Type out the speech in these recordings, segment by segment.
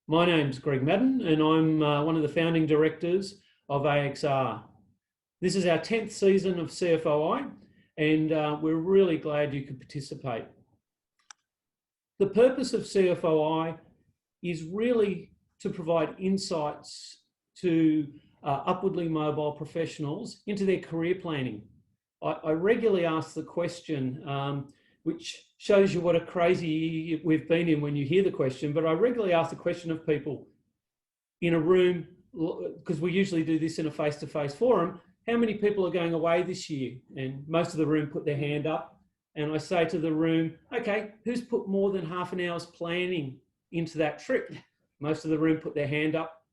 My name's Greg Madden and I'm one of the founding directors of AXR. This is our 10th season of Cfoi and we're really glad you could participate. The purpose of Cfoi is really to provide insights to upwardly mobile professionals into their career planning. I regularly ask the question, which shows you what a crazy year we've been in when you hear the question, but I regularly ask the question of people in a room, because we usually do this in a face-to-face forum, how many people are going away this year? And most of the room put their hand up. And I say to the room, okay, who's put more than half an hour's planning into that trip? Most of the room put their hand up.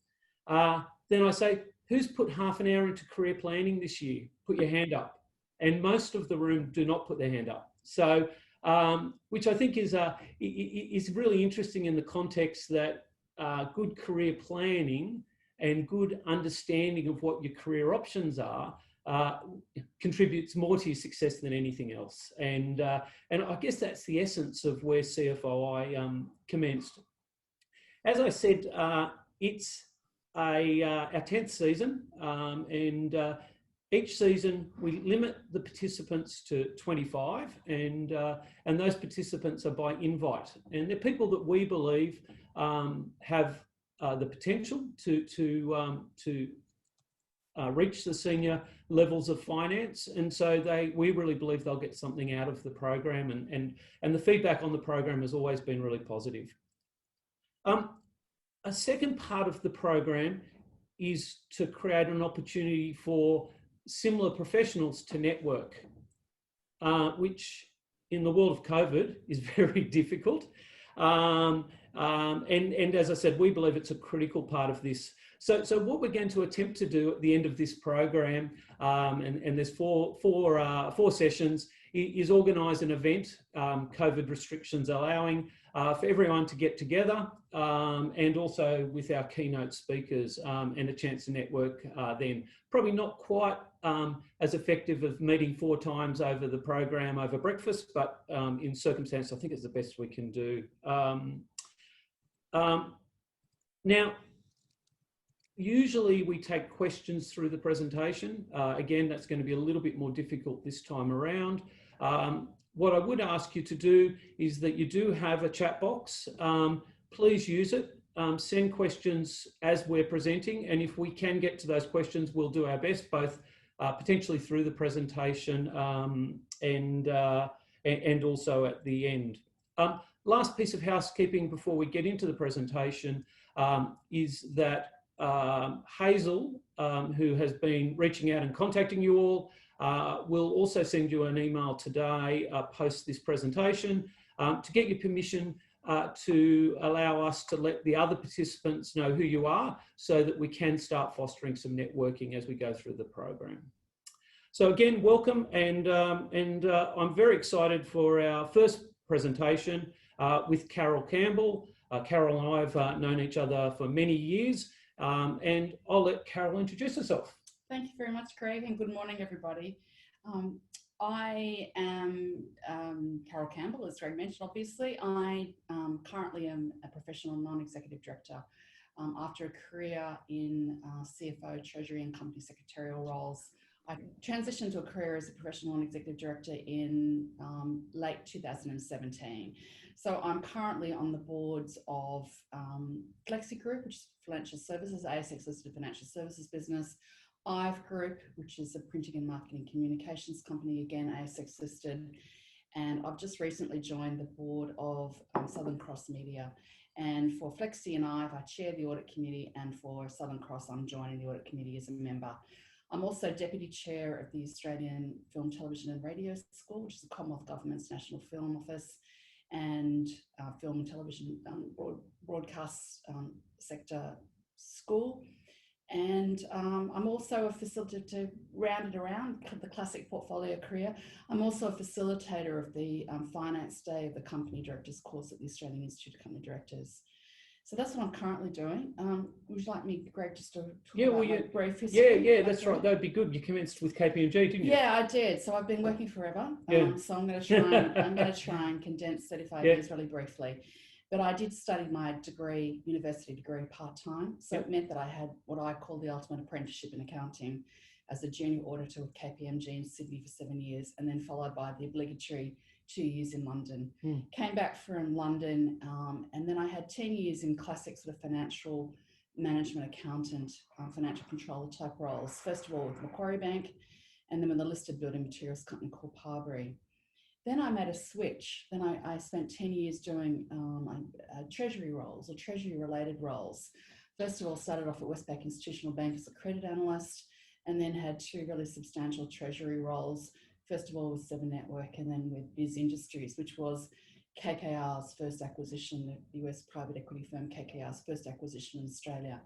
Then I say, who's put half an hour into career planning this year? Put your hand up. And most of the room do not put their hand up. So, which I think is really interesting in the context that good career planning and good understanding of what your career options are contributes more to your success than anything else. And I guess that's the essence of where Cfoi commenced. As I said, it's our 10th season, and each season we limit the participants to 25, and those participants are by invite, and they're people that we believe have the potential to reach the senior levels of finance, and so we really believe they'll get something out of the program, and the feedback on the program has always been really positive. A second part of the program is to create an opportunity for similar professionals to network, which in the world of COVID is very difficult. And as I said, we believe it's a critical part of this. So what we're going to attempt to do at the end of this program, and there's four sessions, is organise an event, COVID restrictions allowing, for everyone to get together, and also with our keynote speakers, and a chance to network then. Probably not quite as effective as meeting 4 times over the program over breakfast, but in circumstance, I think it's the best we can do. Now, usually we take questions through the presentation. Again, that's going to be a little bit more difficult this time around. What I would ask you to do is that you do have a chat box. Please use it. Send questions as we're presenting, and if we can get to those questions, we'll do our best, both potentially through the presentation and also at the end. Last piece of housekeeping before we get into the presentation is that Hazel, who has been reaching out and contacting you all, will also send you an email today post this presentation to get your permission to allow us to let the other participants know who you are, so that we can start fostering some networking as we go through the program. So again, welcome, and I'm very excited for our first presentation with Carole Campbell. Carole and I have known each other for many years, and I'll let Carole introduce herself. Thank you very much, Craig, and good morning, everybody. I am Carole Campbell, as Greg mentioned, obviously. I currently am a professional non-executive director after a career in CFO, Treasury and Company Secretarial roles. I transitioned to a career as a professional non-executive director in late 2017. So I'm currently on the boards of Flexi Group, which is financial services, ASX listed financial services business, IVE Group, which is a printing and marketing communications company, again, ASX listed. And I've just recently joined the board of Southern Cross Media. And for Flexi and IVE, I chair the audit committee, and for Southern Cross, I'm joining the audit committee as a member. I'm also deputy chair of the Australian Film, Television and Radio School, which is the Commonwealth Government's National Film Office and Film and Television Broadcast Sector School. And I'm also a facilitator, to round it around the classic portfolio career. I'm also a facilitator of the Finance Day of the Company Directors course at the Australian Institute of Company Directors. So that's what I'm currently doing. Would you like me, Greg, just to talk about my brief history? Yeah, that's right. That'd be good. You commenced with KPMG, didn't you? Yeah, I did. So I've been working forever. Yeah. So I'm going to try and condense 35 years really briefly. But I did study my degree, university degree, part-time. So it meant that I had what I call the ultimate apprenticeship in accounting as a junior auditor with KPMG in Sydney for 7 years, and then followed by the obligatory 2 years in London. Came back from London, and then I had 10 years in classic sort of financial management accountant, financial controller type roles. First of all with Macquarie Bank, and then with a listed building materials company called Parbury. Then I made a switch. Then I spent 10 years doing treasury roles or treasury related roles. First of all, started off at Westpac Institutional Bank as a credit analyst, and then had 2 really substantial treasury roles. First of all with Seven Network, and then with Biz Industries, which was KKR's first acquisition, the US private equity firm KKR's first acquisition in Australia.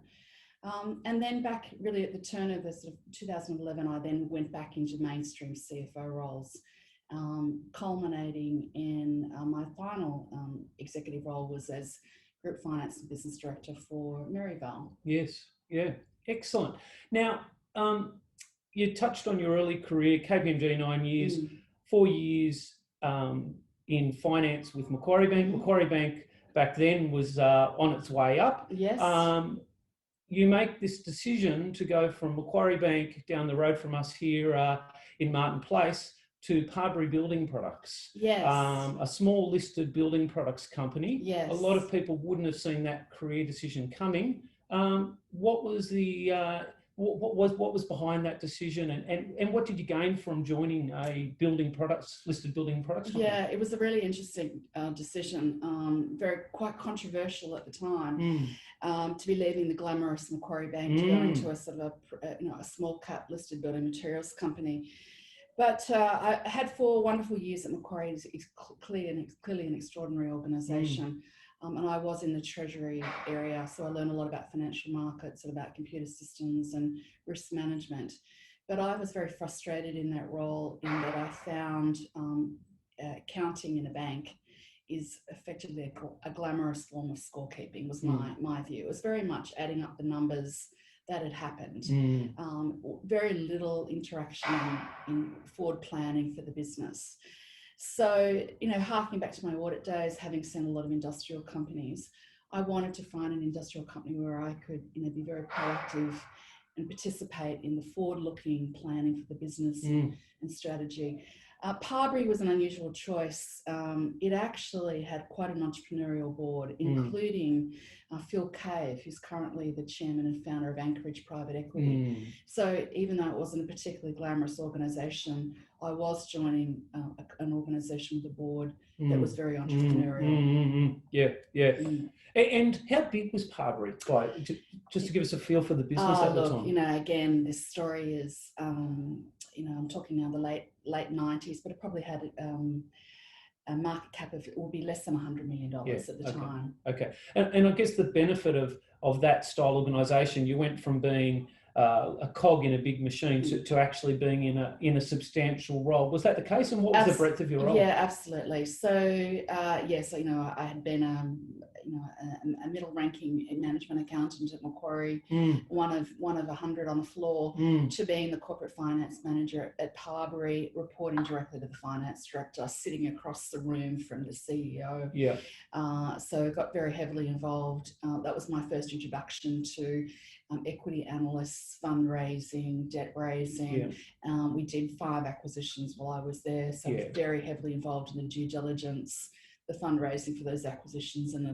And then back really at the turn of the sort of 2011, I then went back into mainstream CFO roles, culminating in my final executive role was as Group Finance and Business Director for Merivale. Yes, yeah, excellent. Now, you touched on your early career, KPMG 9 years, 4 years in finance with Macquarie Bank. Macquarie Bank back then was on its way up. Yes. You make this decision to go from Macquarie Bank down the road from us here in Martin Place to Parbury Building Products. Yes. A small listed building products company. Yes. A lot of people wouldn't have seen that career decision coming. What was the what was behind that decision, and what did you gain from joining a listed building products company? Yeah, it was a really interesting decision, quite controversial at the time, to be leaving the glamorous Macquarie Bank to go into a sort of a small cap listed building materials company. But I had 4 wonderful years at Macquarie. It's clearly an extraordinary organisation. And I was in the treasury area, so I learned a lot about financial markets and about computer systems and risk management. But I was very frustrated in that role in that I found accounting in a bank is effectively a glamorous form of scorekeeping, was my view. It was very much adding up the numbers that had happened. Very little interaction in forward planning for the business. So, harking back to my audit days, having seen a lot of industrial companies, I wanted to find an industrial company where I could, be very proactive and participate in the forward-looking planning for the business and strategy. Parbury was an unusual choice. It actually had quite an entrepreneurial board, including Phil Cave, who's currently the chairman and founder of Anchorage Private Equity. So even though it wasn't a particularly glamorous organisation, I was joining an organisation with a board that was very entrepreneurial. Yeah. And how big was Parbury? Just to give us a feel for the business at the time. Again, this story is, I'm talking now the late 90s, but it probably had a market cap of, it will be less than $100 million at the time. Okay. And I guess the benefit of that style organisation, you went from being a cog in a big machine to actually being in a substantial role. Was that the case? And what was the breadth of your role? Yeah, absolutely. So, I had been a middle-ranking management accountant at Macquarie, one of 100 on the floor, to being the corporate finance manager at Parbury, reporting directly to the finance director, sitting across the room from the CEO. Yeah. So got very heavily involved. That was my first introduction to equity analysts, fundraising, debt raising. We did 5 acquisitions while I was there, so I was very heavily involved in the due diligence, the fundraising for those acquisitions, and the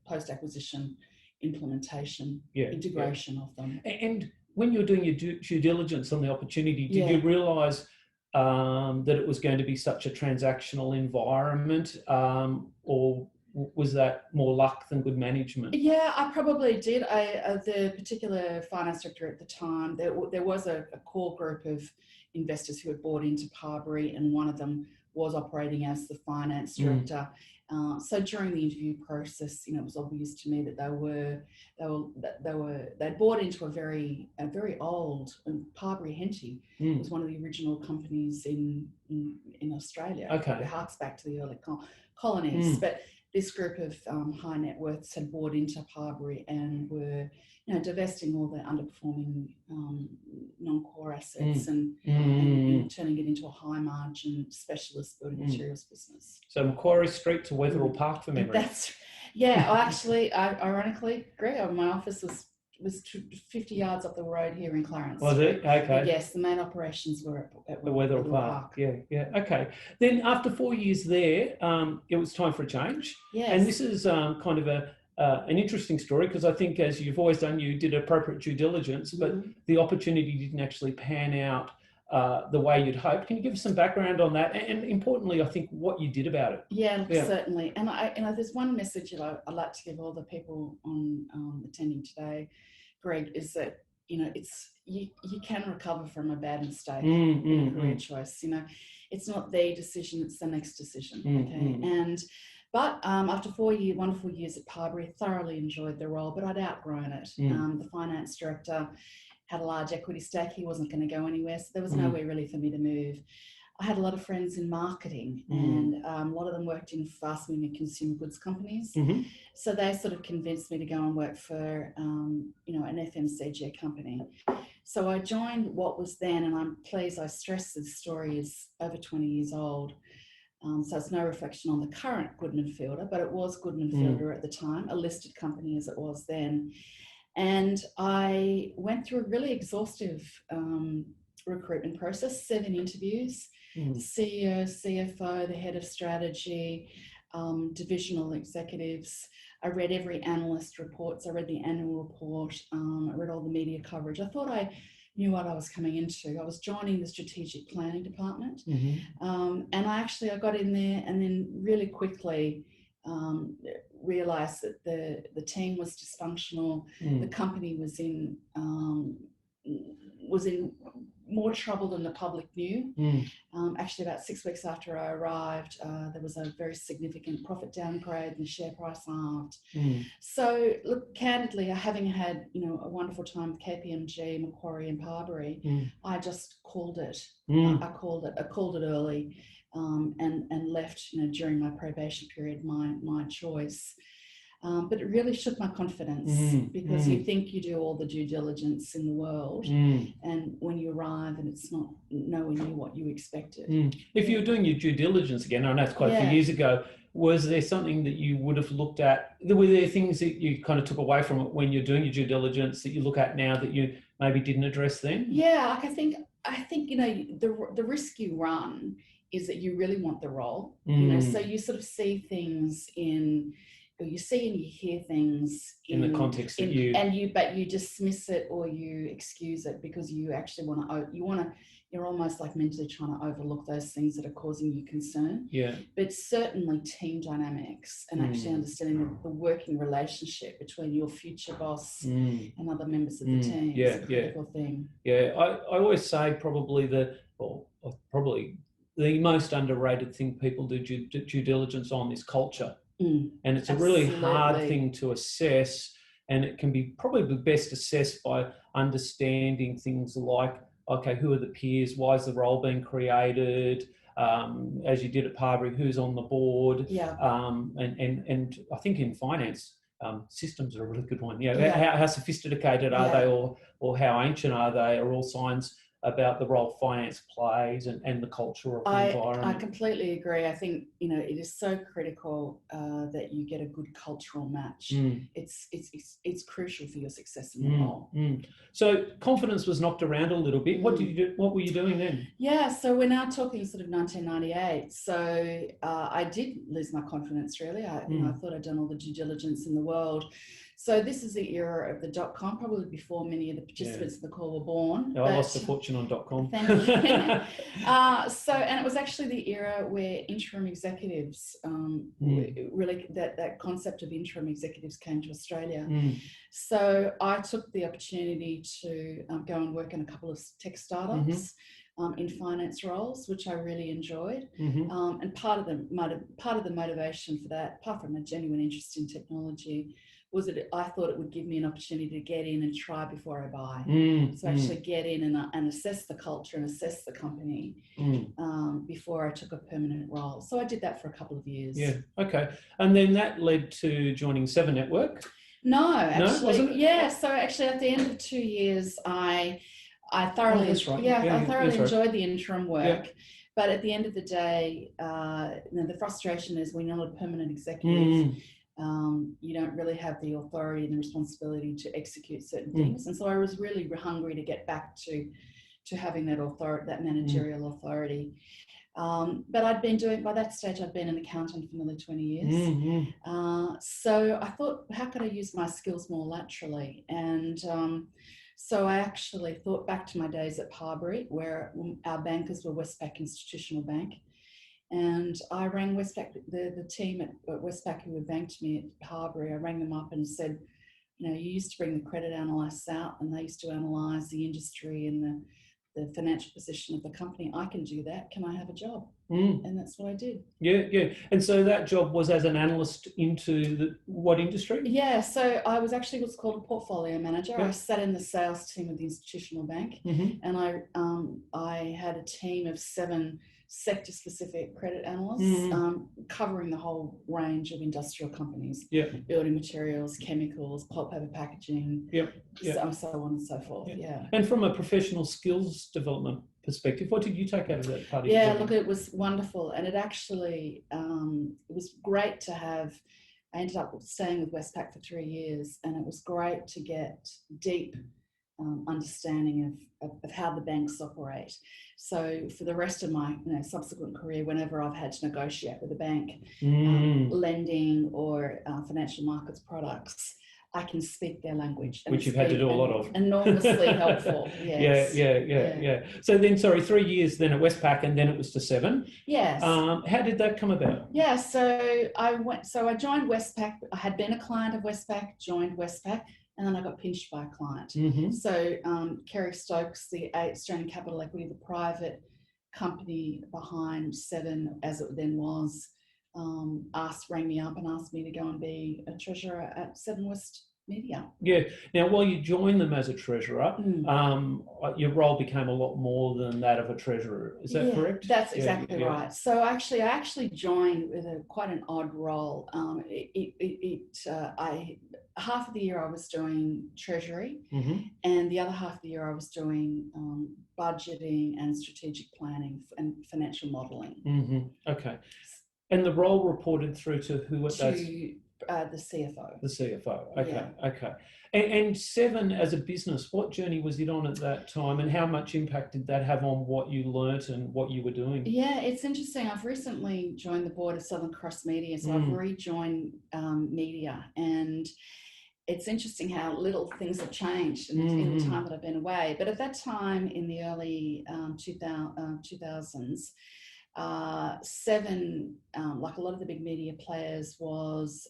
post-acquisition implementation, integration of them. And when you were doing your due diligence on the opportunity, did you realise that it was going to be such a transactional environment, or was that more luck than good management? Yeah, I probably did. The particular finance director at the time, there was a core group of investors who had bought into Parbury, and one of them was operating as the finance director. So during the interview process, it was obvious to me that they'd bought into a very old, Parbury Henty was one of the original companies in Australia. Okay. It harks back to the early colonies, but this group of high net worths had bought into Parbury and were, divesting all the underperforming non-core assets and turning it into a high margin specialist building materials business. So Macquarie Street to Wetherill Park for memory. Ironically, Greg, my office was 50 yards up the road here in Clarence. Was it? Okay. But yes, the main operations were at the Wetherill Park. Yeah. Okay. Then after 4 years there, it was time for a change. Yes. And this is kind of an interesting story, because I think, as you've always done, you did appropriate due diligence, but the opportunity didn't actually pan out the way you'd hoped. Can you give us some background on that? And importantly, I think what you did about it. Yeah, certainly. And there's one message that I'd like to give all the people on attending today, Greg, is that, it's you can recover from a bad mistake in a career choice. It's not the decision, it's the next decision. But after 4 wonderful years at Parbury, thoroughly enjoyed the role, but I'd outgrown it. The finance director had a large equity stake. He wasn't going to go anywhere, so there was nowhere really for me to move. I had a lot of friends in marketing, and a lot of them worked in fast-moving consumer goods companies. So they sort of convinced me to go and work for, an FMCG company. So I joined what was then, and I'm pleased I stress this story is over 20 years old. So it's no reflection on the current Goodman Fielder, but it was Goodman Fielder at the time, a listed company as it was then. And I went through a really exhaustive recruitment process, 7 interviews, the CEO, CFO, the head of strategy, divisional executives. I read every analyst reports. I read the annual report. I read all the media coverage. I thought I knew what I was coming into. I was joining the strategic planning department. And I got in there and then really quickly realised that the team was dysfunctional. The company was in more trouble than the public knew. Actually, about 6 weeks after I arrived, there was a very significant profit downgrade and the share price halved. So, look, candidly, having had a wonderful time with KPMG, Macquarie, and Parbury, I just called it. I called it early, and left during my probation period, my choice. But it really shook my confidence, because you think you do all the due diligence in the world, and when you arrive and it's not nowhere near what you expected. If you were doing your due diligence again, I know it's quite a few years ago, was there something that you would have looked at? Were there things that you kind of took away from it when you're doing your due diligence that you look at now that you maybe didn't address then? Yeah, I think the risk you run is that you really want the role. So you sort of see things you see and you hear things in the context that but you dismiss it or you excuse it because you actually you're almost like mentally trying to overlook those things that are causing you concern. Yeah. But certainly team dynamics and actually understanding the working relationship between your future boss and other members of the team is a critical thing. Yeah, I always say probably the most underrated thing people do due diligence on is culture. And it's a really hard thing to assess, and it can be probably best assessed by understanding things like, okay, who are the peers? Why is the role being created? As you did at Parbury, who's on the board? And I think in finance, systems are a really good one. How sophisticated are they, or how ancient are they? Are all signs about the role finance plays and the culture of the environment. I completely agree. I think it is so critical that you get a good cultural match. It's crucial for your success in the role. So confidence was knocked around a little bit. What did you do? What were you doing then? Yeah, so we're now talking sort of 1998. So I did lose my confidence really. I thought I'd done all the due diligence in the world. So this is the era of the .com, probably before many of the participants in the call were born. I lost a fortune on .com. Thank you. And it was actually the era where interim executives, really that concept of interim executives came to Australia. So I took the opportunity to go and work in a couple of tech startups. In finance roles, which I really enjoyed, and part of the motivation for that, apart from a genuine interest in technology, was that I thought it would give me an opportunity to get in and try before I buy. So actually get in and assess the culture and assess the company before I took a permanent role. So I did that for a couple of years. Yeah. Okay. And then that led to joining Seven Network. No, actually, wasn't it? yeah. So actually, at the end of 2 years, I thoroughly, that's right. I thoroughly enjoyed the interim work. But at the end of the day, the frustration is when you're not a permanent executive, you don't really have the authority and the responsibility to execute certain things. And so I was really hungry to get back to having that authority, that managerial authority. But I'd been doing, by that stage, I'd been an accountant for nearly 20 years. So I thought, how could I use my skills more laterally? And so I actually thought back to my days at Parbury, where our bankers were Westpac Institutional Bank. And I rang Westpac, the team at Westpac who had banked me at Parbury. I rang them up and said, you know, you used to bring the credit analysts out and they used to analyse the industry and the financial position of the company. I can do that. Can I have a job? And that's what I did. Yeah. And so that job was as an analyst into what industry? Yeah, so I was actually what's called a portfolio manager. I sat in the sales team of the institutional bank, and I had a team of 7 sector-specific credit analysts covering the whole range of industrial companies, building materials, chemicals, pulp paper packaging, so on and so forth. And from a professional skills development perspective, what did you take out of that party? Look, it was wonderful, and it actually it was great to have. I ended up staying with Westpac for 3 years, and it was great to get deep understanding of how the banks operate. So for the rest of my subsequent career, whenever I've had to negotiate with a bank, lending or financial markets products, I can speak their language. Which you've had to do a lot of. Enormously helpful, yes. Yeah. So then, 3 years then at Westpac, and then it was to 7. Yes. How did that come about? Yeah, so I joined Westpac. I had been a client of Westpac, joined Westpac, and then I got pinched by a client. So Kerry Stokes, the Australian Capital Equity, the private company behind Seven, as it then was, rang me up and asked me to go and be a treasurer at Seven West Media. Yeah. Now, while you joined them as a treasurer, your role became a lot more than that of a treasurer. Is that correct? That's exactly right. So I actually joined with quite an odd role. Half of the year I was doing treasury, and the other half of the year I was doing budgeting and strategic planning and financial modelling. Okay. And the role reported through to who at that? The CFO. The CFO. Okay. And Seven as a business, what journey was it on at that time, and how much impact did that have on what you learnt and what you were doing? Yeah, it's interesting. I've recently joined the board of Southern Cross Media, so I've rejoined media, and it's interesting how little things have changed in the time that I've been away. But at that time, in the early 2000s, Seven, like a lot of the big media players, was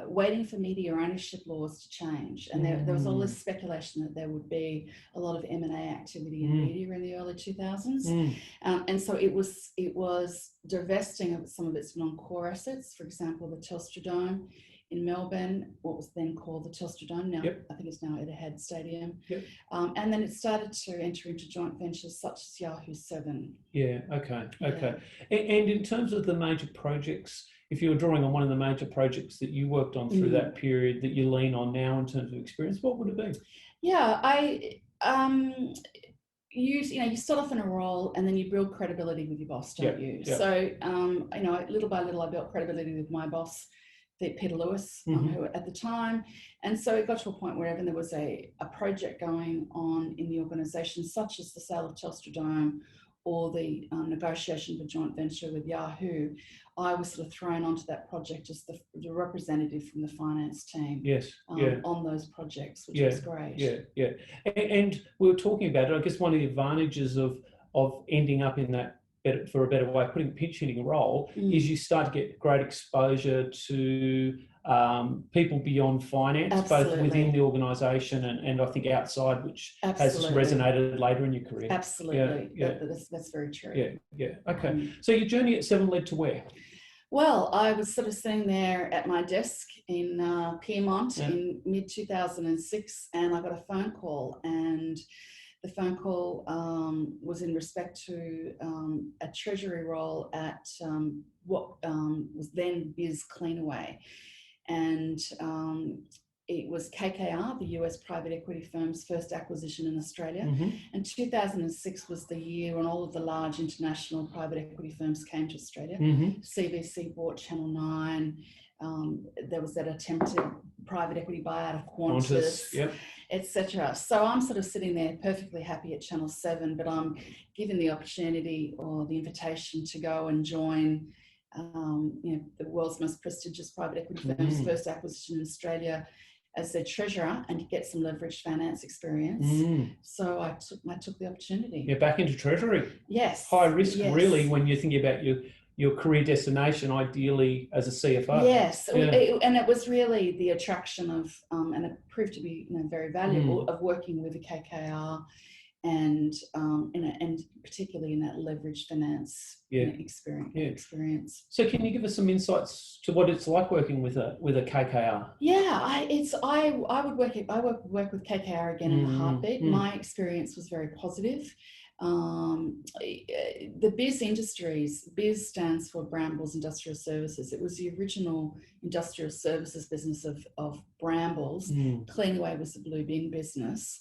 waiting for media ownership laws to change. And there was all this speculation that there would be a lot of M&A activity in media in the early 2000s. And so it was divesting of some of its non-core assets, for example, the Telstra Dome in Melbourne, what was then called the Telstra Dome, now I think it's now Etihad Stadium. And then it started to enter into joint ventures such as Yahoo 7. Okay. And in terms of the major projects, if you were drawing on one of the major projects that you worked on through that period that you lean on now in terms of experience, what would it be? You start off in a role and then you build credibility with your boss, don't you? So, little by little, I built credibility with my boss, Peter Lewis, who at the time. And so it got to a point where even there was a project going on in the organisation, such as the sale of Telstra Dome or the negotiation for joint venture with Yahoo, I was sort of thrown onto that project as the representative from the finance team on those projects, which was great. And we were talking about it. I guess one of the advantages of ending up in that, for a better way of putting a pitch hitting role, is you start to get great exposure to people beyond finance, both within the organisation and I think outside, which has resonated later in your career. Absolutely. That's very true. Okay. So your journey at Seven led to where? Well, I was sort of sitting there at my desk in Pyrmont in mid-2006, and I got a phone call, and the phone call was in respect to a treasury role at what was then Biz Cleanaway. And it was KKR, the US private equity firm's first acquisition in Australia. And 2006 was the year when all of the large international private equity firms came to Australia. CVC bought Channel 9. There was that attempted private equity buyout of Qantas, yep, etc. So I'm sort of sitting there perfectly happy at Channel 7, but I'm given the opportunity or the invitation to go and join the world's most prestigious private equity firm's first acquisition in Australia as their treasurer, and get some leveraged finance experience. So I took the opportunity. You're back into treasury. Yes. High risk, yes. really, when you think about your career destination, ideally as a CFO. Yes, and it was really the attraction of, and it proved to be very valuable, of working with the KKR, and particularly in that leveraged finance experience. So can you give us some insights to what it's like working with a KKR? Yeah, I would work with KKR again in a heartbeat. My experience was very positive. The BIS Industries, BIS stands for Brambles Industrial Services. It was the original industrial services business of Brambles. Cleanaway was the blue bin business.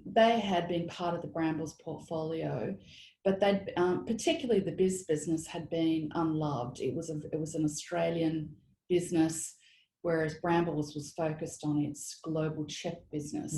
They had been part of the Brambles portfolio, but they, particularly the BIS business, had been unloved. It was an Australian business, whereas Brambles was focused on its global CHEP business.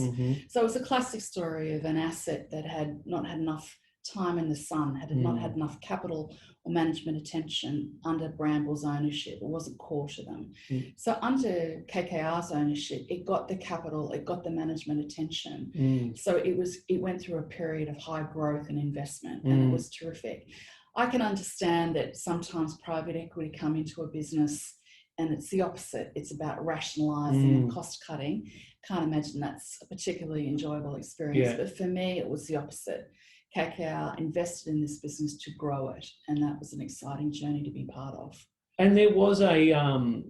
So it was a classic story of an asset that had not had enough time in the sun, had not had enough capital or management attention under Brambles' ownership. It wasn't core to them. So under KKR's ownership, it got the capital, it got the management attention. So it went through a period of high growth and investment, and it was terrific. I can understand that sometimes private equity come into a business and it's the opposite. It's about rationalising and cost cutting. Can't imagine that's a particularly enjoyable experience. But for me, it was the opposite. KKR invested in this business to grow it, and that was an exciting journey to be part of. And there was a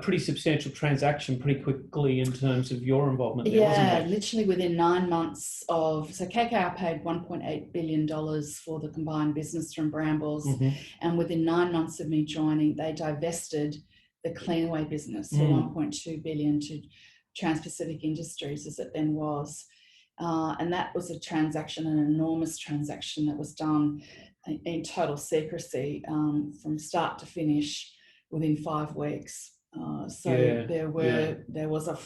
pretty substantial transaction pretty quickly in terms of your involvement there, wasn't there? Literally within 9 months of... So KKR paid $1.8 billion for the combined business from Brambles, and within 9 months of me joining, they divested the Cleanaway business for $1.2 billion to Trans-Pacific Industries, as it then was. And that was a transaction, an enormous transaction that was done in total secrecy from start to finish within 5 weeks. There was a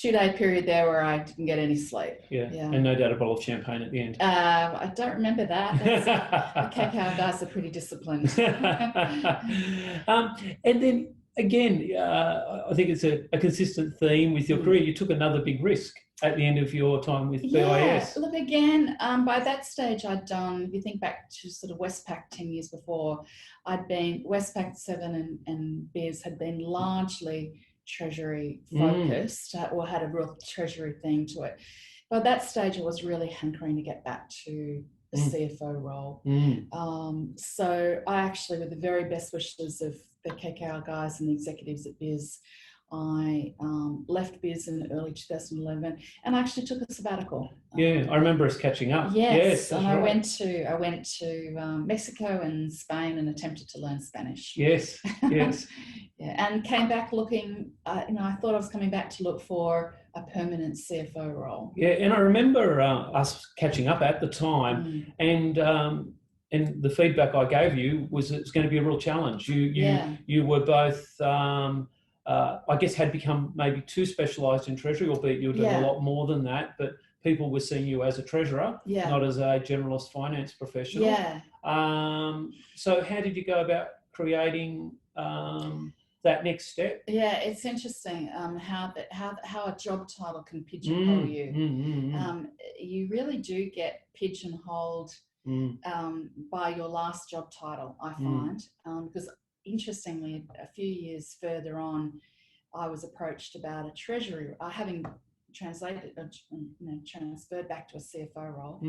2-day period there where I didn't get any sleep. And no doubt a bottle of champagne at the end. I don't remember that. The KKR guys are pretty disciplined. And then again, I think it's a consistent theme with your career. You took another big risk at the end of your time with BIS. Look, again, by that stage I'd done, if you think back to sort of Westpac 10 years before, Westpac 7 and BIS had been largely treasury focused, or had a real treasury theme to it. By that stage I was really hankering to get back to the CFO role. So I actually, with the very best wishes of the KKR guys and the executives at BIS, I left BIS in early 2011 and I actually took a sabbatical. I remember us catching up. Yes, and I went to Mexico and Spain and attempted to learn Spanish. Yes. And came back looking. I thought I was coming back to look for a permanent CFO role. And I remember us catching up at the time, and the feedback I gave you was it's going to be a real challenge. You were both. I guess had become maybe too specialised in treasury, albeit you were doing a lot more than that, but people were seeing you as a treasurer, not as a generalist finance professional. So how did you go about creating that next step? It's interesting how a job title can pigeonhole you. You really do get pigeonholed by your last job title, I find, because interestingly, a few years further on, I was approached about a treasury, having transferred back to a CFO role.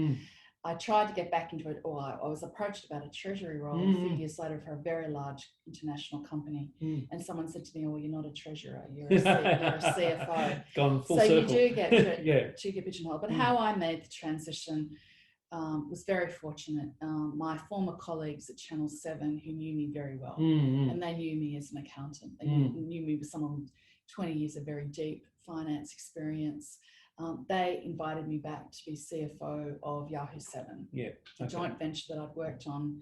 I tried to get back into it, or I was approached about a treasury role a few years later for a very large international company. And someone said to me, well, you're not a treasurer, you're a CFO. Gone full circle. You do get pigeonholed. But how I made the transition was very fortunate. My former colleagues at Channel 7 who knew me very well, and they knew me as an accountant. They knew me as someone with 20 years of very deep finance experience, they invited me back to be CFO of Yahoo 7, a joint venture that I'd worked on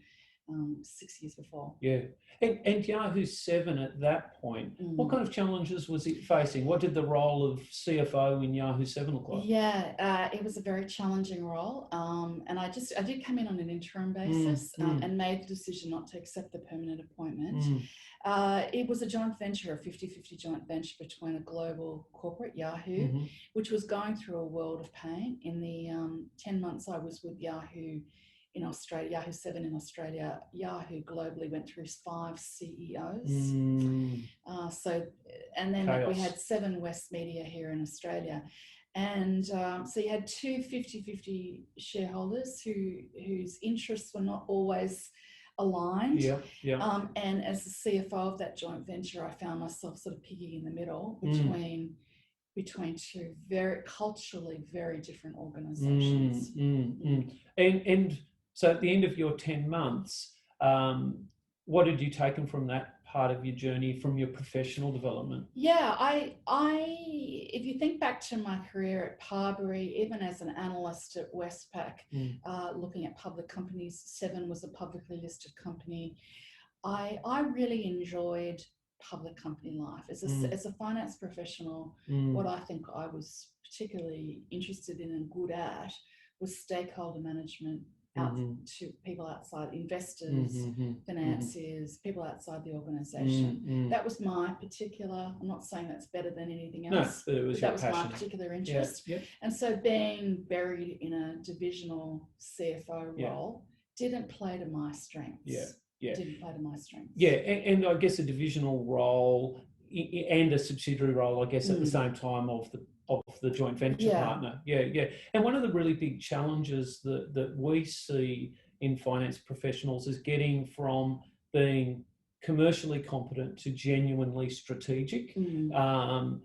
6 years before. Yeah. And Yahoo 7 at that point, what kind of challenges was it facing? What did the role of CFO in Yahoo 7 look like? Yeah, it was a very challenging role. And I did come in on an interim basis and made the decision not to accept the permanent appointment. It was a joint venture, a 50-50 joint venture between a global corporate, Yahoo, which was going through a world of pain. In the 10 months I was with Yahoo in Australia, Yahoo 7 in Australia, Yahoo globally went through 5 CEOs. And then Chaos. we had 7 West Media here in Australia. And so you had 2 50-50 shareholders whose interests were not always aligned. And as the CFO of that joint venture, I found myself sort of picking in the middle between 2 very culturally very different organisations. And so at the end of your 10 months, what had you taken from that part of your journey, from your professional development? Yeah, if you think back to my career at Parbury, even as an analyst at Westpac, looking at public companies, 7 was a publicly listed company. I really enjoyed public company life. As a finance professional, what I think I was particularly interested in and good at was stakeholder management to people outside, investors, financiers, people outside the organisation. That was my particular, I'm not saying that's better than anything else, but it was that was passion. my particular interest. And so being buried in a divisional CFO role didn't play to my strengths. Didn't play to my strengths. And I guess a divisional role and a subsidiary role, I guess, at the same time of the joint venture partner. And one of the really big challenges that we see in finance professionals is getting from being commercially competent to genuinely strategic. And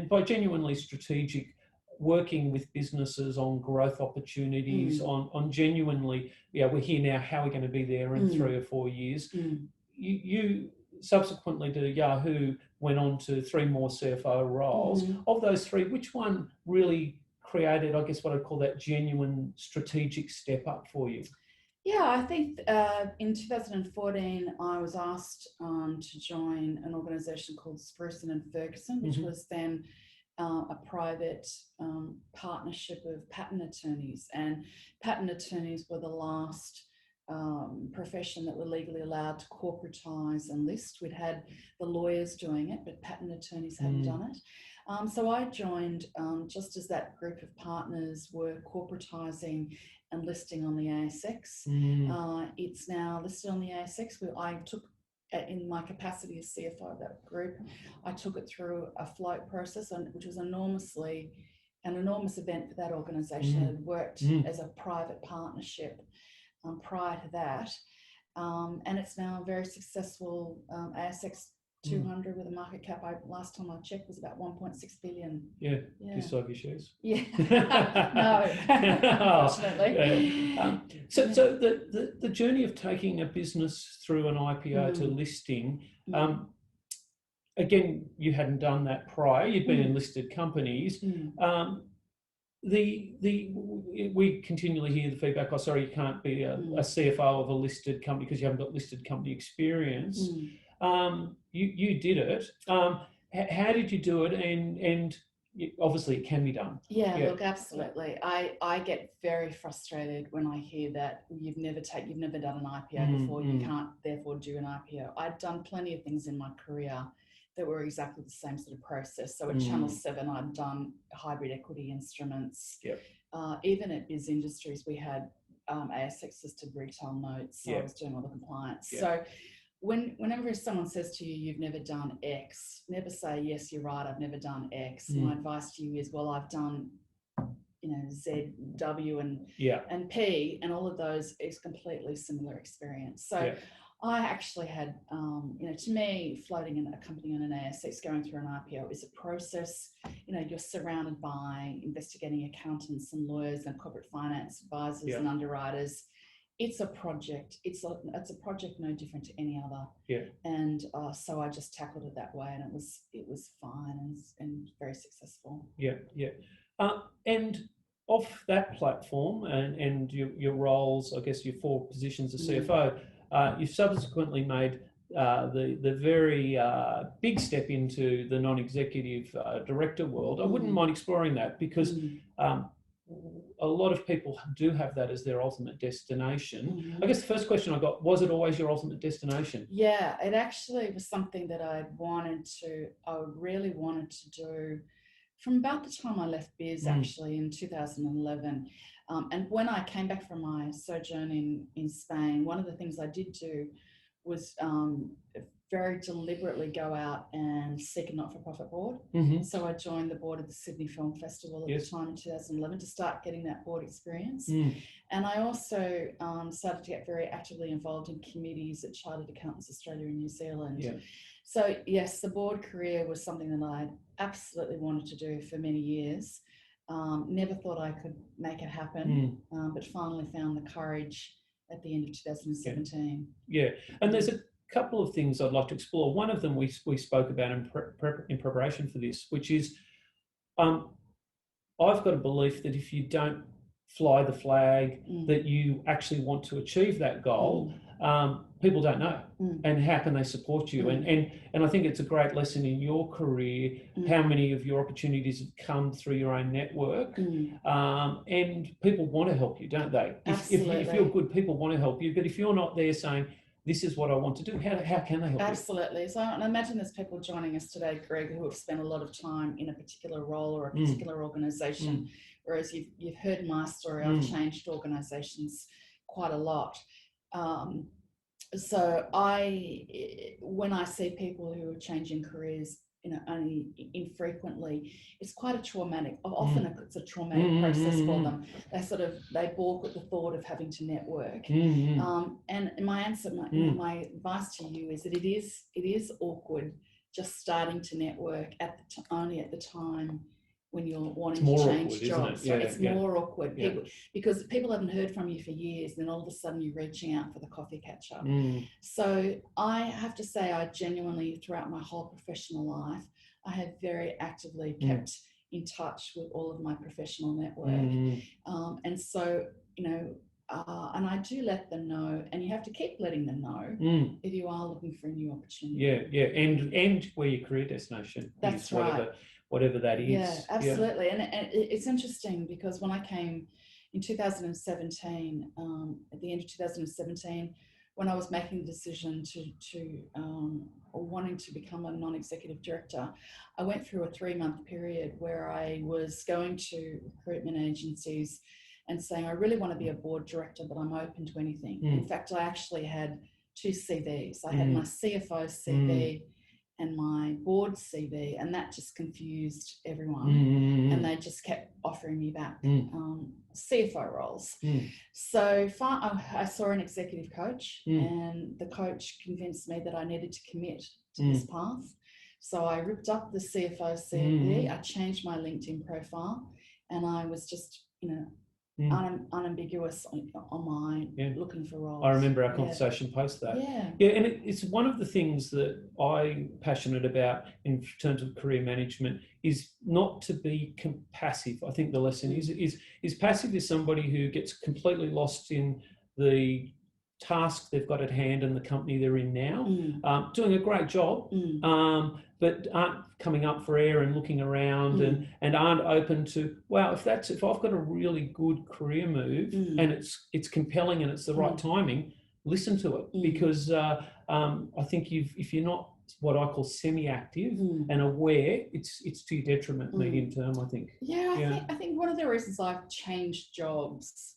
by genuinely strategic, working with businesses on growth opportunities, on genuinely, we're here now, how are we going to be there in 3 or 4 years? You subsequently to Yahoo went on to 3 more CFO roles. Of those 3, which one really created, I guess, what I'd call that genuine strategic step up for you? Yeah, I think in 2014, I was asked to join an organisation called Spruson and Ferguson, which was then a private partnership of patent attorneys. And patent attorneys were the last profession that were legally allowed to corporatise and list. We'd had the lawyers doing it, but patent attorneys hadn't done it. So I joined just as that group of partners were corporatising and listing on the ASX. It's now listed on the ASX. I took, in my capacity as CFO of that group, I took it through a float process, which was an enormous event for that organisation. It had worked as a private partnership prior to that. And it's now a very successful ASX 200 with a market cap, last time I checked, was about 1.6 billion. Do you still have your shares? No, unfortunately. So the journey of taking a business through an IPO to listing, again, you hadn't done that prior. You'd been in listed companies. We continually hear the feedback, oh, sorry, you can't be a CFO of a listed company because you haven't got listed company experience. You did it. How did you do it? And obviously it can be done. Look, absolutely. I get very frustrated when I hear that you've never done an IPO before, you can't therefore do an IPO. I'd done plenty of things in my career that were exactly the same sort of process. So at Channel 7, I'd done hybrid equity instruments. Even at Biz Industries, we had ASX listed retail notes. So I was doing all the compliance. So whenever someone says to you, you've never done X, never say, yes, you're right, I've never done X. My advice to you is, well, I've done, Z, W, and P, and all of those is completely similar experience. So I actually had, to me, floating in a company on an ASX, going through an IPO is a process. You're surrounded by investigating accountants and lawyers and corporate finance advisors and underwriters. it's a project. It's a project no different to any other. Yeah. And so I just tackled it that way, and it was fine and very successful. Yeah, yeah. And off that platform and your roles, I guess your 4 positions as CFO, you've subsequently made the very big step into the non-executive director world. I wouldn't mind exploring that, because a lot of people do have that as their ultimate destination. I guess the first question I got, was it always your ultimate destination? Yeah, it actually was something that I really wanted to do from about the time I left Biz, actually, in 2011. And when I came back from my sojourn in Spain, one of the things I did do was very deliberately go out and seek a not-for-profit board. So I joined the board of the Sydney Film Festival at the time in 2011 to start getting that board experience. And I also started to get very actively involved in committees at Chartered Accountants Australia and New Zealand. So yes, the board career was something that I absolutely wanted to do for many years. Never thought I could make it happen, but finally found the courage at the end of 2017. Yeah, and there's a couple of things I'd like to explore. One of them we spoke about in preparation for this, which is I've got a belief that if you don't fly the flag that you actually want to achieve that goal, people don't know, and how can they support you? And I think it's a great lesson in your career how many of your opportunities have come through your own network, and people want to help you, don't they? If you're good, people want to help you, but if you're not there saying, this is what I want to do, how can they help you? Absolutely. So I imagine there's people joining us today, Greg, who have spent a lot of time in a particular role or a particular organisation, whereas you've heard my story. I've changed organisations quite a lot. So when I see people who are changing careers, only infrequently, it's quite a traumatic, often it's a traumatic process for them. They balk at the thought of having to network. And my answer, my advice to you is that it is awkward just starting to network only at the time when you're wanting to change jobs. It's more awkward because people haven't heard from you for years, then all of a sudden you're reaching out for the coffee catch up. So I have to say, I genuinely, throughout my whole professional life, I have very actively kept in touch with all of my professional network. And so, and I do let them know, and you have to keep letting them know if you are looking for a new opportunity. And where your career destination is, right. Whatever that is. Yeah, absolutely. And it's interesting because when I came in 2017, at the end of 2017, when I was making the decision to wanting to become a non-executive director, I went through a 3-month period where I was going to recruitment agencies and saying, I really want to be a board director, but I'm open to anything. In fact, I actually had 2 CVs. I had my CFO CV and my board CV, and that just confused everyone. And they just kept offering me back CFO roles. So I saw an executive coach, and the coach convinced me that I needed to commit to this path. So I ripped up the CFO CV, I changed my LinkedIn profile, and I was just, unambiguous on my looking for roles. I remember our conversation post that. And it's one of the things that I'm passionate about in terms of career management is not to be passive. I think the lesson is passive is somebody who gets completely lost in the task they've got at hand and the company they're in now, doing a great job, but aren't coming up for air and looking around and aren't open to, wow, if I've got a really good career move and it's compelling and it's the right timing, listen to it, because I think if you're not what I call semi-active and aware, it's to your detriment medium term, I think. I think one of the reasons I've changed jobs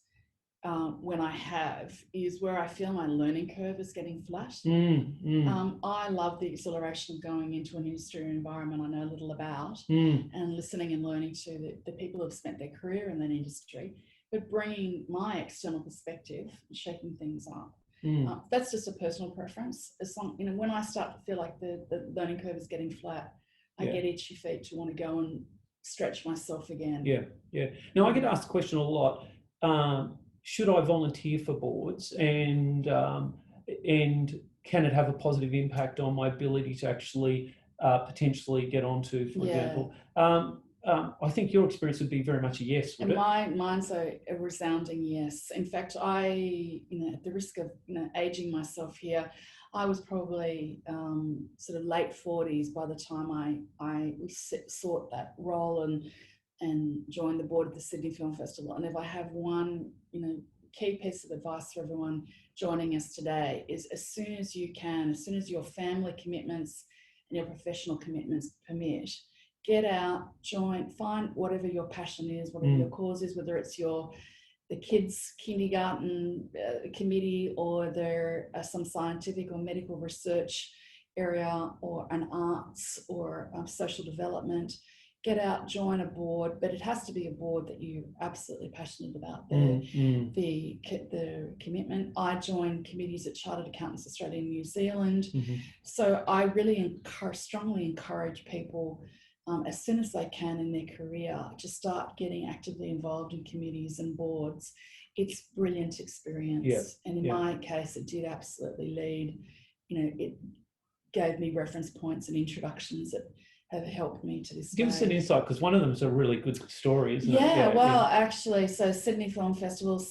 when I have is where I feel my learning curve is getting flat. I love the exhilaration of going into an industry or environment I know little about and listening and learning to the people who have spent their career in that industry, but bringing my external perspective and shaking things up. That's just a personal preference. It's when I start to feel like the learning curve is getting flat, I get itchy feet to want to go and stretch myself again. Now, I get asked the question a lot, should I volunteer for boards, and can it have a positive impact on my ability to actually potentially get onto, for example? I think your experience would be very much a yes, would it? Mine's a resounding yes. In fact, at the risk of aging myself here, I was probably sort of late 40s by the time I sought that role and joined the board of the Sydney Film Festival. And if I have one key piece of advice for everyone joining us today, is as soon as you can, as soon as your family commitments and your professional commitments permit, get out, join, find whatever your passion is, whatever your cause is, whether it's the kids' kindergarten committee, or there are some scientific or medical research area, or an arts or social development. Get out, join a board, but it has to be a board that you're absolutely passionate about the commitment. I joined committees at Chartered Accountants Australia and New Zealand. So I really strongly encourage people, as soon as they can in their career, to start getting actively involved in committees and boards. It's a brilliant experience. And in my case, it did absolutely lead, it gave me reference points and introductions that have helped me to this day. Give us an insight, because one of them is a really good story, isn't it? Actually, so Sydney Film Festival,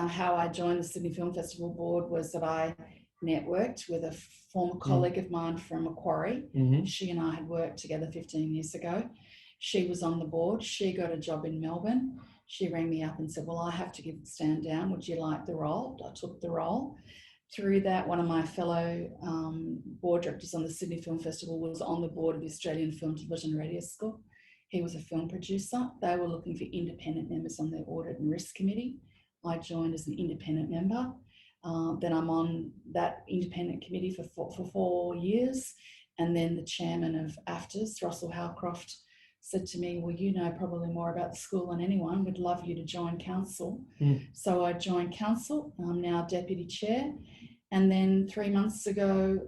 how I joined the Sydney Film Festival board was that I networked with a former colleague of mine from Macquarie. She and I had worked together 15 years ago. She was on the board. She got a job in Melbourne. She rang me up and said, well, I have to stand down. Would you like the role? I took the role. Through that, one of my fellow board directors on the Sydney Film Festival was on the board of the Australian Film, Television and Radio School. He was a film producer. They were looking for independent members on their audit and risk committee. I joined as an independent member. Then I'm on that independent committee for 4 years. And then the chairman of AFTRS, Russell Howcroft, said to me, well, you know probably more about the school than anyone. We'd love you to join council. So I joined council. I'm now deputy chair. And then 3 months ago,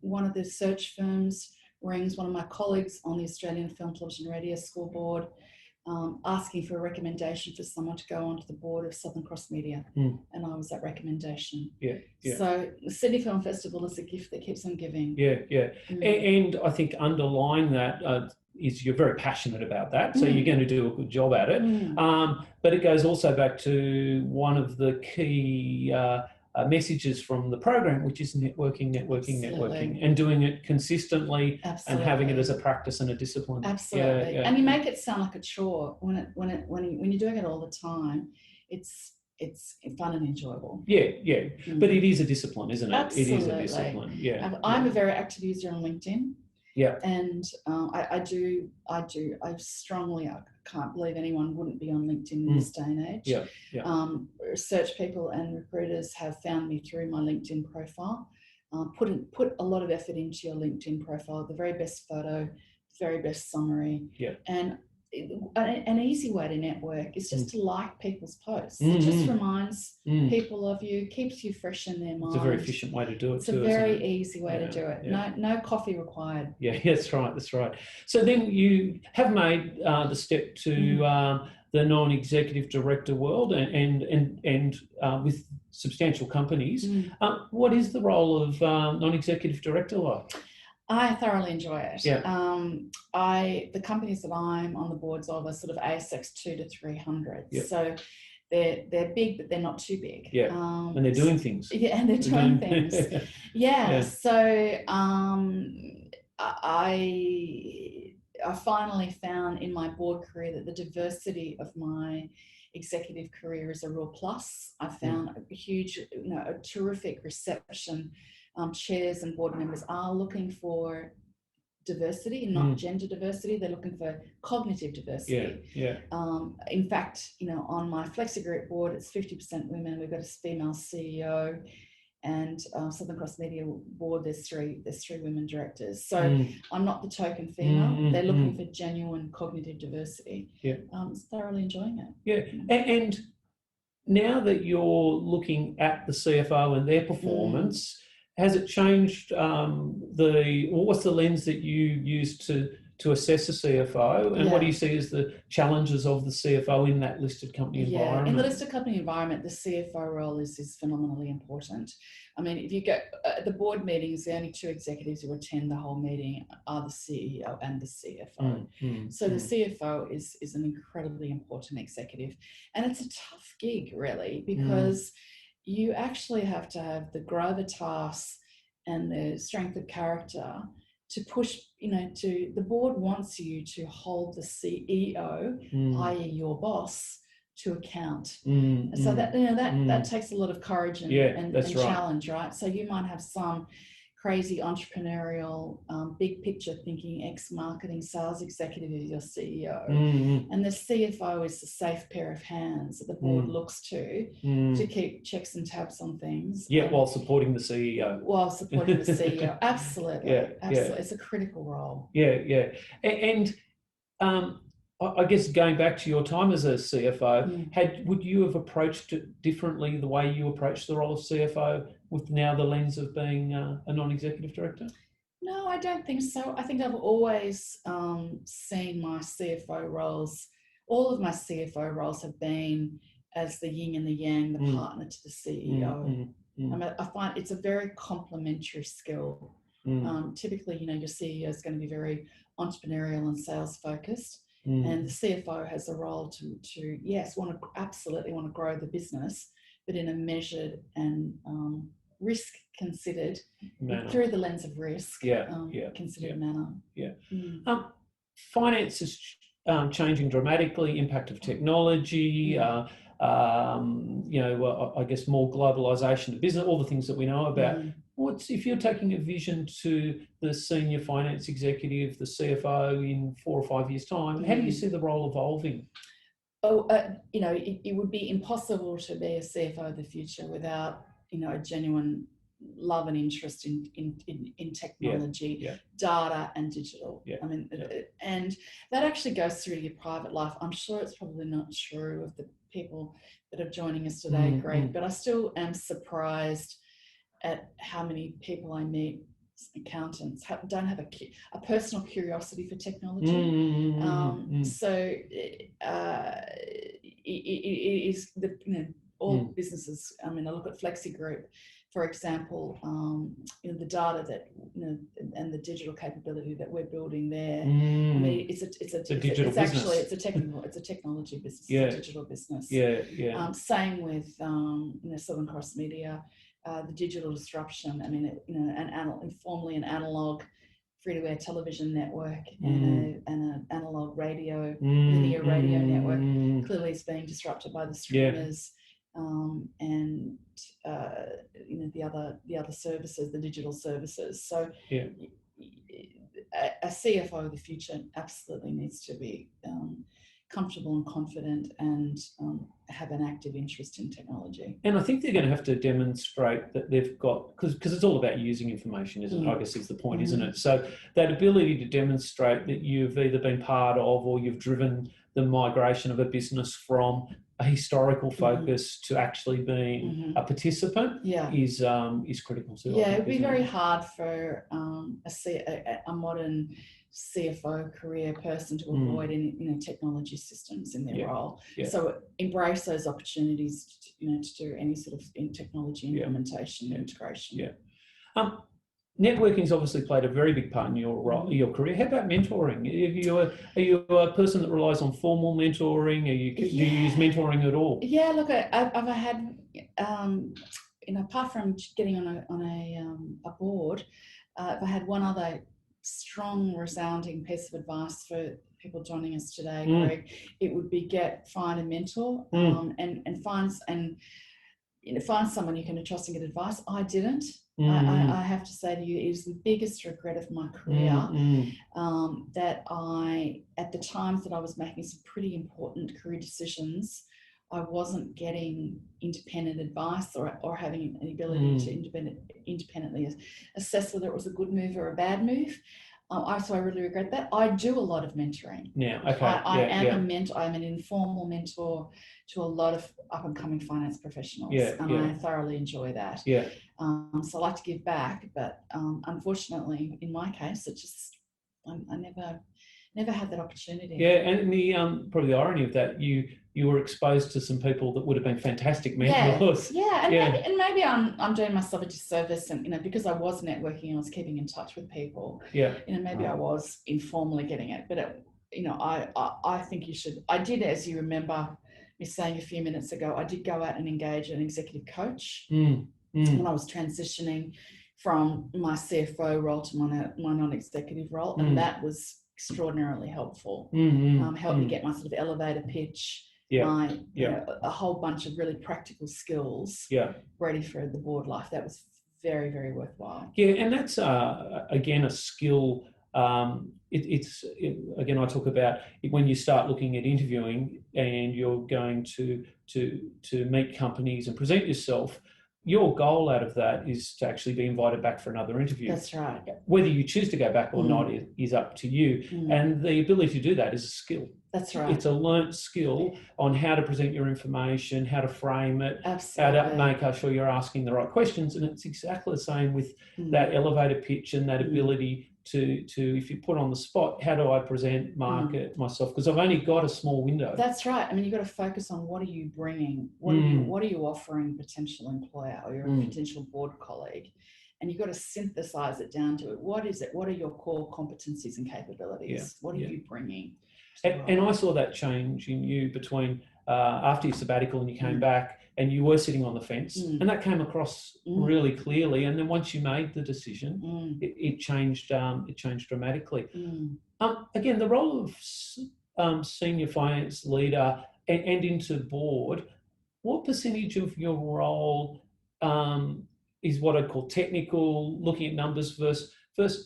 one of the search firms rings one of my colleagues on the Australian Film, Television and Radio School board, asking for a recommendation for someone to go onto the board of Southern Cross Media. And I was that recommendation. So the Sydney Film Festival is a gift that keeps on giving. And I think underlying that is you're very passionate about that, so you're going to do a good job at it. But it goes also back to one of the key messages from the program, which is networking, and doing it consistently and having it as a practice and a discipline. And you make it sound like a chore when you're doing it all the time. It's fun and enjoyable. But it is a discipline, isn't it? Absolutely. It is a discipline. I'm a very active user on LinkedIn. And I can't believe anyone wouldn't be on LinkedIn in this day and age. Research people and recruiters have found me through my LinkedIn profile. Put a lot of effort into your LinkedIn profile, the very best photo, very best summary. And an easy way to network is just to like people's posts. It just reminds people of you, keeps you fresh in their mind. It's a very efficient way to do it. It's a very easy way to do it. No coffee required. That's right. So then you have made the step to the non-executive director world and with substantial companies. What is the role of non-executive director like? I thoroughly enjoy it. The companies that I'm on the boards of are sort of ASX 2 to 300. So they're big, but they're not too big. And they're doing things. And they're doing things. So I finally found in my board career that the diversity of my executive career is a real plus. I found a huge, a terrific reception. Chairs and board members are looking for diversity, not gender diversity. They're looking for cognitive diversity. In fact, on my Flexi Group board, it's 50% women. We've got a female CEO, and Southern Cross Media board, there's three women directors. So I'm not the token female. They're looking for genuine cognitive diversity. Thoroughly enjoying it. And now that you're looking at the CFO and their performance, has it changed what's the lens that you use to to assess a CFO, and what do Yeah. you see as the challenges of the CFO in that listed company environment? In the listed company environment, the CFO role is phenomenally important. I mean, if you go at the board meetings, the only two executives who attend the whole meeting are the CEO and the CFO. So the CFO is an incredibly important executive, and it's a tough gig, really, because you actually have to have the gravitas and the strength of character to push, to the board wants you to hold the CEO, i.e. your boss, to account. So that takes a lot of courage and challenge, right? So you might have some crazy entrepreneurial, big picture thinking ex-marketing sales executive as your CEO. And the CFO is the safe pair of hands that the board looks to keep checks and tabs on things. While supporting the CEO. While supporting the CEO. Absolutely. Absolutely. It's a critical role. And I guess going back to your time as a CFO, would you have approached it differently the way you approach the role of CFO with now the lens of being a non-executive director? No, I don't think so. I think I've always seen my CFO roles, all of my CFO roles have been as the yin and the yang, the partner to the CEO. I find it's a very complementary skill. Typically, your CEO is going to be very entrepreneurial and sales focused. And the CFO has a role to yes, absolutely want to grow the business, but in a measured and risk considered manner. Through the lens of risk, considered manner. Finance is changing dramatically. Impact of technology. I guess more globalization of business. All the things that we know about. If you're taking a vision to the senior finance executive, the CFO in 4 or 5 years' time, how do you see the role evolving? It would be impossible to be a CFO of the future without, a genuine love and interest in technology, data and digital. I mean, and that actually goes through to your private life. I'm sure it's probably not true of the people that are joining us today, Greg, but I still am surprised at how many people I meet, accountants, don't have a personal curiosity for technology. So it is all businesses. I mean, I look at Flexi Group, for example. The data that and the digital capability that we're building there. I mean, it's a technology business, it's a digital business. Same with Southern Cross Media. The digital disruption. I mean, informally an analog free-to-air television network and an analog radio, linear radio network clearly is being disrupted by the streamers and the other services, the digital services. So a CFO of the future absolutely needs to be comfortable and confident and have an active interest in technology. And I think they're going to have to demonstrate that they've got, because it's all about using information, isn't it? I guess is the point, isn't it? So that ability to demonstrate that you've either been part of or you've driven the migration of a business from a historical focus to actually being a participant is critical too. Yeah, it'd be very hard for a modern CFO career person to avoid any technology systems in their role. So embrace those opportunities to do any sort of technology implementation integration. Networking's obviously played a very big part in your role, your career. How about mentoring? Are you a person that relies on formal mentoring? Do you use mentoring at all? Yeah, look, I've had apart from getting on a board, if I had one other strong, resounding piece of advice for people joining us today, Greg, it would be find a mentor and find someone you can trust and get advice. I didn't. I have to say to you, it is the biggest regret of my career that at the times that I was making some pretty important career decisions, I wasn't getting independent advice or having an ability to independently assess whether it was a good move or a bad move. So I really regret that. I do a lot of mentoring. Yeah, okay. I am a mentor. I'm an informal mentor to a lot of up-and-coming finance professionals, I thoroughly enjoy that. So I like to give back, but unfortunately, in my case, I never never had that opportunity. Yeah, and the probably the irony of that, you were exposed to some people that would have been fantastic mentors. Yeah, and maybe I'm doing myself a disservice, and because I was networking and I was keeping in touch with people. Yeah, Maybe I was informally getting it, but I think you should. I did, as you remember me saying a few minutes ago, I did go out and engage an executive coach when I was transitioning from my CFO role to my non-executive role, and that was extraordinarily helpful. Helped me get my sort of elevator pitch, a whole bunch of really practical skills ready for the board life. That was very, very worthwhile. Yeah, and that's again a skill. Again, I talk about when you start looking at interviewing and you're going to meet companies and present yourself. Your goal out of that is to actually be invited back for another interview. That's right. Whether you choose to go back or not is up to you. And the ability to do that is a skill. That's right. It's a learnt skill on how to present your information, how to frame it, Absolutely. how to make sure you're asking the right questions. And it's exactly the same with that elevator pitch and that ability to if you put on the spot, how do I present, market myself? Because I've only got a small window. That's right. I mean, you've got to focus on what are you bringing, what are you offering potential employer or your potential board colleague, and you've got to synthesize it down to it. What is it? What are your core competencies and capabilities? What are you bringing? And I saw that change in you between after your sabbatical and you came back and you were sitting on the fence, and that came across really clearly. And then once you made the decision, it changed dramatically. Again, the role of senior finance leader and into board, what percentage of your role is what I'd call technical, looking at numbers versus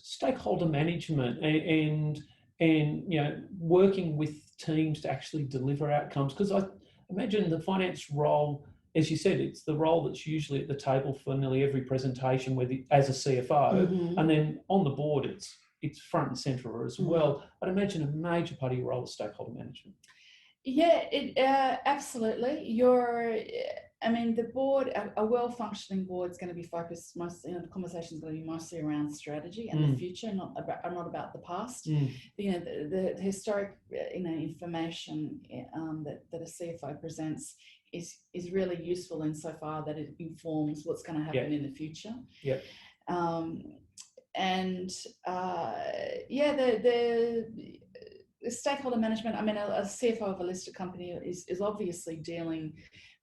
stakeholder management and working with teams to actually deliver outcomes? Because I imagine the finance role, as you said, it's the role that's usually at the table for nearly every presentation as a CFO, and then on the board it's front and centre as well. I'd imagine a major part of your role is stakeholder management. Yeah, absolutely. The board, a well-functioning board is going to be focused mostly, the conversation is going to be mostly around strategy and the future, not about the past. The historic, information that a CFO presents is really useful insofar that it informs what's going to happen in the future. Yeah. The stakeholder management, a CFO of a listed company is obviously dealing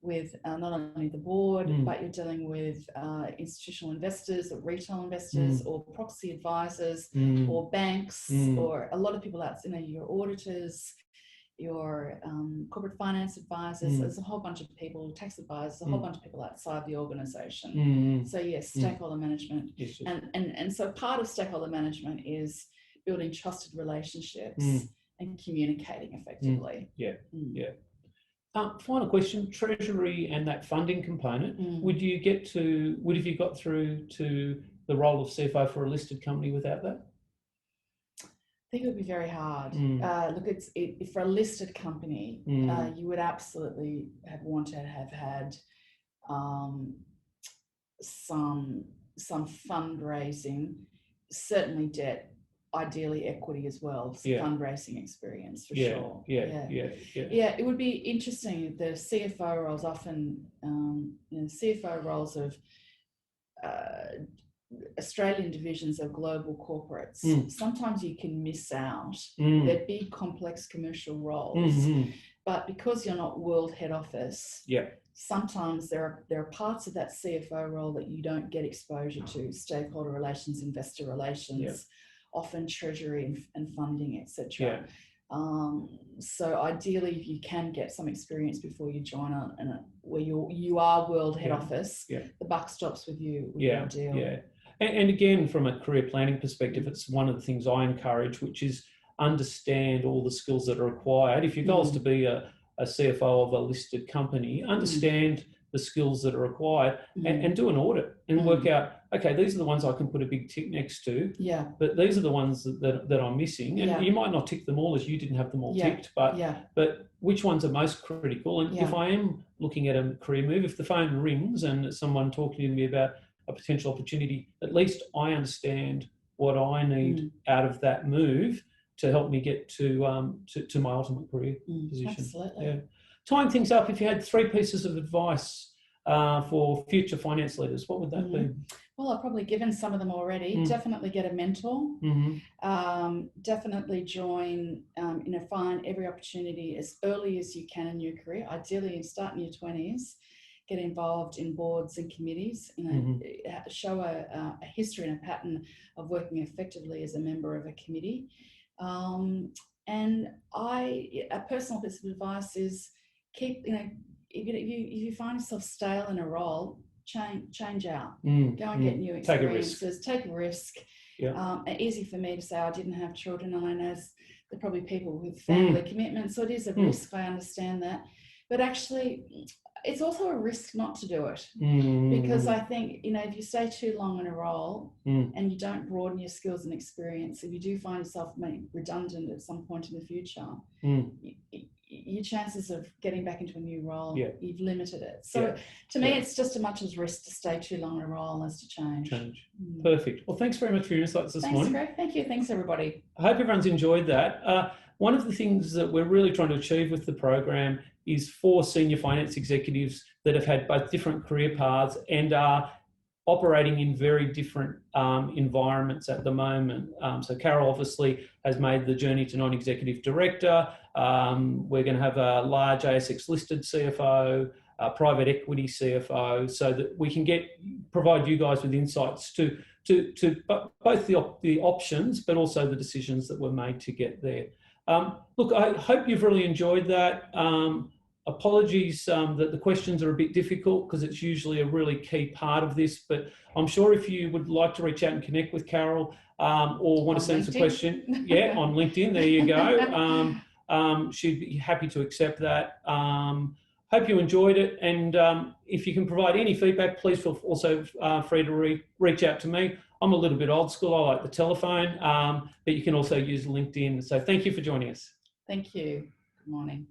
with not only the board, but you're dealing with institutional investors or retail investors or proxy advisors or banks or a lot of people out, your auditors, your corporate finance advisors. There's a whole bunch of people, tax advisors, a whole bunch of people outside the organisation. So yes, stakeholder management. Yes. And so part of stakeholder management is building trusted relationships and communicating effectively. Final question: treasury and that funding component. Would you have you got through to the role of CFO for a listed company without that? I think it would be very hard. Look, for a listed company, you would absolutely have had some fundraising, certainly debt, ideally equity as well, fundraising experience for sure. It would be interesting. The CFO roles often, CFO roles of Australian divisions of global corporates, sometimes you can miss out. They're big, complex commercial roles, but because you're not world head office, sometimes there are parts of that CFO role that you don't get exposure to: stakeholder relations, investor relations, often treasury and funding, etc. So ideally, if you can get some experience before you join where you are world head office, the buck stops with you. Would be ideal. And again, from a career planning perspective, it's one of the things I encourage, which is understand all the skills that are required. If your goal is to be a CFO of a listed company, understand the skills that are required and do an audit and work out, okay, these are the ones I can put a big tick next to, but these are the ones that I'm missing. And you might not tick them all, as you didn't have them all ticked, but which ones are most critical? And if I am looking at a career move, if the phone rings and there's someone talking to me about a potential opportunity, at least I understand what I need out of that move. to help me get to my ultimate career position. Absolutely. Yeah. Tying things up, if you had 3 pieces of advice for future finance leaders, what would that be? Well, I've probably given some of them already. Definitely get a mentor. Definitely join, find every opportunity as early as you can in your career. Ideally, start in your 20s. Get involved in boards and committees. Show a history and a pattern of working effectively as a member of a committee. And a personal piece of advice is keep, if you find yourself stale in a role, change out. Go and get new experiences. Take a risk. Easy for me to say I didn't have children, and I know there are probably people with family commitments, so it is a risk. I understand that, but actually, it's also a risk not to do it, because I think if you stay too long in a role and you don't broaden your skills and experience, if you do find yourself redundant at some point in the future, your chances of getting back into a new role, you've limited it. So to me, it's just as much as risk to stay too long in a role as to change. Perfect. Well, thanks very much for your insights this morning. Thanks, Greg. Thank you. Thanks, everybody. I hope everyone's enjoyed that. One of the things that we're really trying to achieve with the program is 4 senior finance executives that have had both different career paths and are operating in very different environments at the moment. So Carole obviously has made the journey to non-executive director. We're going to have a large ASX listed CFO, a private equity CFO, so that we can provide you guys with insights to both the options, but also the decisions that were made to get there. Look, I hope you've really enjoyed that. Apologies that the questions are a bit difficult, because it's usually a really key part of this, but I'm sure if you would like to reach out and connect with Carole or want to send us a question, on LinkedIn, there you go. She'd be happy to accept that. Hope you enjoyed it, and if you can provide any feedback, please feel also free to reach out to me. I'm a little bit old school, I like the telephone, but you can also use LinkedIn. So thank you for joining us. Thank you. Good morning.